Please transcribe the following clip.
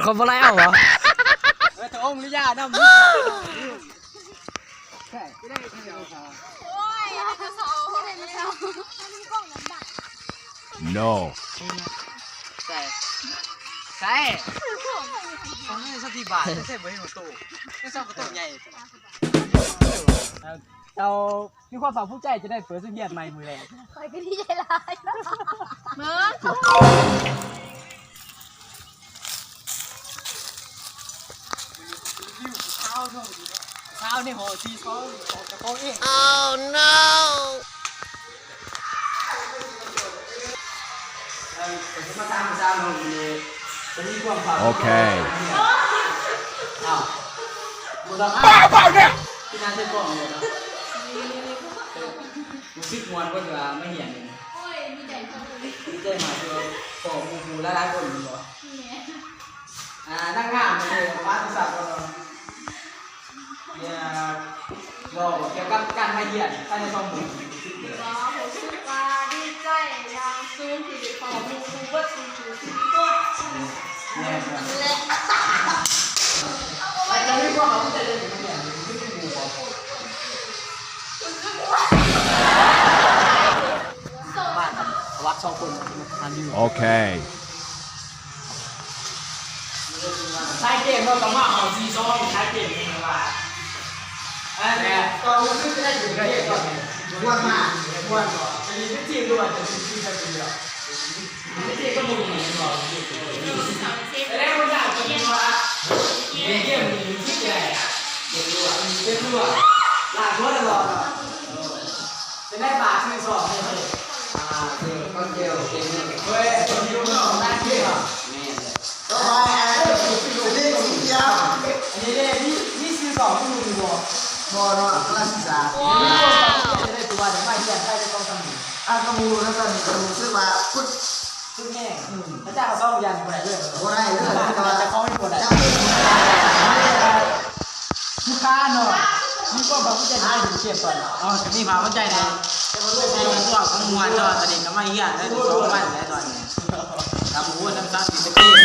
เขาบ่ไล่เอาเหรอแต่องค์ลิยาน้ำใช่ไม่ได้ที่เดียวครับโอ้ยจะเสาเห็นไหมครับมีกล้องน้ำบัก No ใช่ใช่ของนี่สักกี่บาทไม่ใช่เบอร์หัวโตไม่ใช่หัวโตใหญ่เรามีความฝันผู้ใจจะได้เปิดสุดเยียดใหม่มือแรงคอยก็ดีใจร้ายเมื่อเช้าในหอซีเขาออกจากห้องเอง Oh no มาตามเช้าเราเลยจะมีความฝัน Okay อ้าวบุตรอ้าวเนี่ยที่นั่นเส้นกล้องเลยนะรู้สึกมวนก็จะไม่เห็นดีใจมากเลยขอมูหลายๆคนเหรอนั่งงามเลยฟ้าตุสัตว์ก็เนี่ยก็เกี่ยวกับการมาเยี่ยมท่านในช่องหมู่ว้าวผมชื่อปลาดีใจยังซูมที่ของมูคูว่าซูมที่ตัว เนี่ย เล็ก เราไม่ว่าเขาจะเล่นอย่างนี้ไม่เป็นหมู่ของบ้านวัดสองคนทำอยู่ Okay ใช้เกมเราต้องมาเอาซีซองใช้เกมนี่ว่าเนี่ยตอนนี้ก็ได้อยู่ในเกมก่อนม้วนมากม้วนก่อนจะมีพิธีด้วยจะมีพิธีกันเดียวพิธีก็มีเหมือนกันแล้วคนอยากจะมีว่าเกมมีที่ใหญ่เก็บด้วยเก็บด้วยหลายคนตลอดจะได้บาทที่สองเลยเดี๋ยวก็เกี่ยวเก่งเลยเฮ้ยคนที่รู้เรื่องได้ที่อ่ะก็ไปอันนี้เนี่ยนี่ซื้อสองที่ดูดูบอลเนาะคลาสสิกาจะได้ตัวแต่ไม่แย่ได้จะต้องทำหนึ่งก็มูแล้วก็กมูซื้อมาพุทธ ซึ่งแน่พระเจ้าซ่อมยันคนไหนด้วย โบได้เรื่อง จะคล้องให้คนไหนลูกค้าเนาะนี่ก็แบบผู้ใจได้ถึงเก็บก่อนอ๋อนี่มาผู้ใจนะใช้ตัวของมวลเนาะตอนนี้ก็ไม่เหี้ยได้ถึง2 วันแล้วตอนนี้ทำหัวน้ำตาสีสเปรย์